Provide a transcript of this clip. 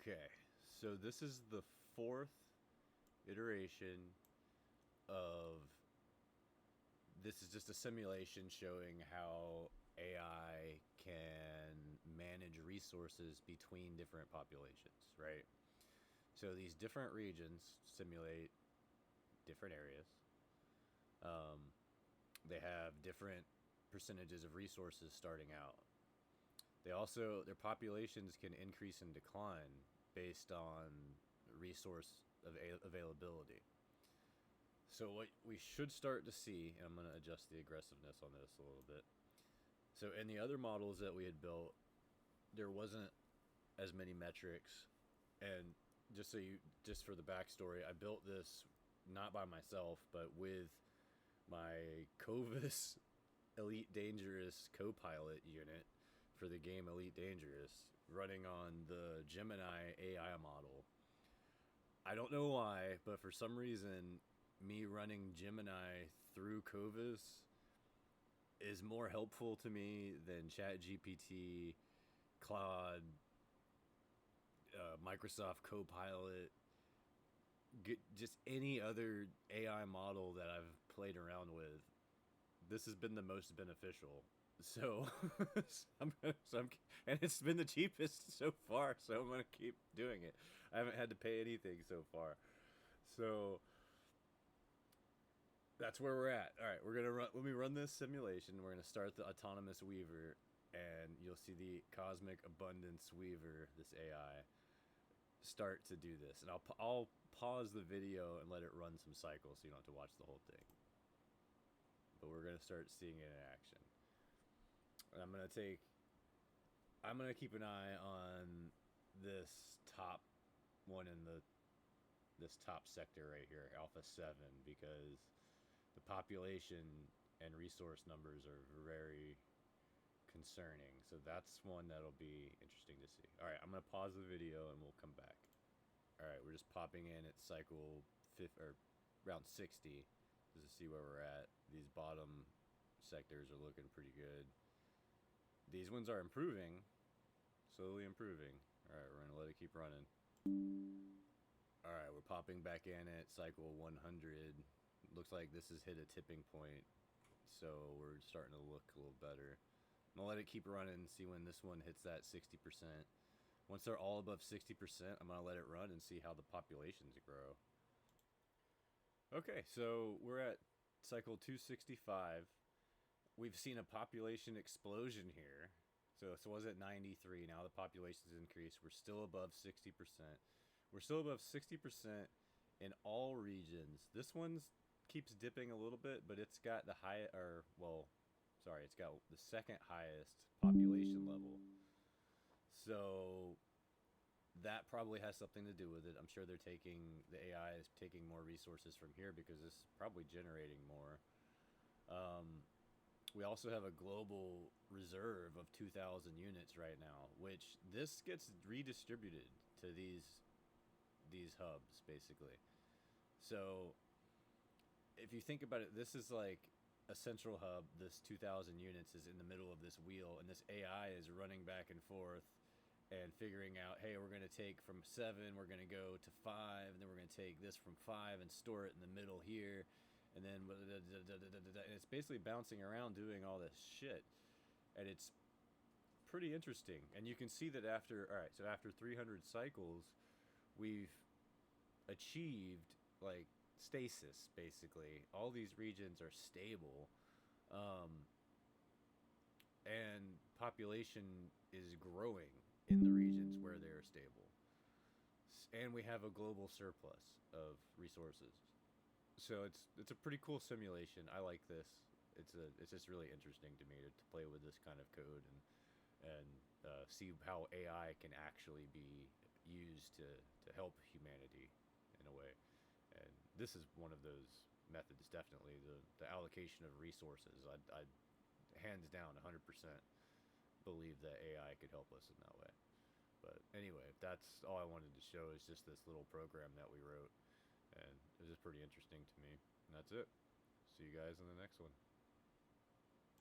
Okay, so this is the fourth iteration of this is just a simulation showing how AI can manage resources between different populations, right? So these different regions simulate different areas. Um, they have different percentages of resources starting out. Their populations can increase and decline based on resource availability. So what we should start to see, and I'm going to adjust the aggressiveness on this a little bit. So in the other models that we had built, there wasn't as many metrics. And just for the backstory, I built this not by myself, but with my COVAS Elite Dangerous Copilot unit for the game Elite Dangerous, running on the Gemini AI model. I don't know why, but for some reason, me running Gemini through COVAS is more helpful to me than ChatGPT, Claude, Microsoft Copilot, just any other AI model that I've played around with. This has been the most beneficial. So, and it's been the cheapest so far. So I'm gonna keep doing it. I haven't had to pay anything so far. So that's where we're at. All right, we're gonna run. When we run this simulation, we're gonna start the autonomous weaver, and you'll see the cosmic abundance weaver, this AI, start to do this. And I'll pause the video and let it run some cycles, so you don't have to watch the whole thing. But we're gonna start seeing it in action. And I'm gonna keep an eye on this top one in this top sector right here, Alpha 7, because the population and resource numbers are very concerning. So that's one that'll be interesting to see. All right, I'm gonna pause the video and we'll come back. All right, we're just popping in at cycle 5 or around 60 just to see where we're at. These bottom sectors are looking pretty good. These ones are improving, slowly improving. All right, we're gonna let it keep running. All right, we're popping back in at cycle 100. Looks like this has hit a tipping point, so we're starting to look a little better. I'm gonna let it keep running and see when this one hits that 60%. Once they're all above 60%, I'm gonna let it run and see how the populations grow. Okay, so we're at cycle 265. We've seen a population explosion here. So it was at 93. Now the population's increased. We're still above 60%. We're still above 60% in all regions. This one keeps dipping a little bit, but it's got the it's got the second highest population level. So that probably has something to do with it. I'm sure the AI is taking more resources from here because it's probably generating more. We also have a global reserve of 2,000 units right now, which this gets redistributed to these hubs, basically. So if you think about it, this is like a central hub. This 2,000 units is in the middle of this wheel, and this AI is running back and forth and figuring out, hey, we're going to take from 7, we're going to go to 5, and then we're going to take this from 5 and store it in the middle here. And then and it's basically bouncing around doing all this shit. And it's pretty interesting. And you can see that after 300 cycles, we've achieved like stasis, basically. All these regions are stable. And population is growing in the regions where they're stable. And we have a global surplus of resources. So it's a pretty cool simulation. I like this. It's just really interesting to me to play with this kind of code and see how AI can actually be used to help humanity in a way. And this is one of those methods, definitely. The allocation of resources. I hands down 100% believe that AI could help us in that way. But anyway, that's all I wanted to show is just this little program that we wrote. And it was just pretty interesting to me. And that's it. See you guys in the next one.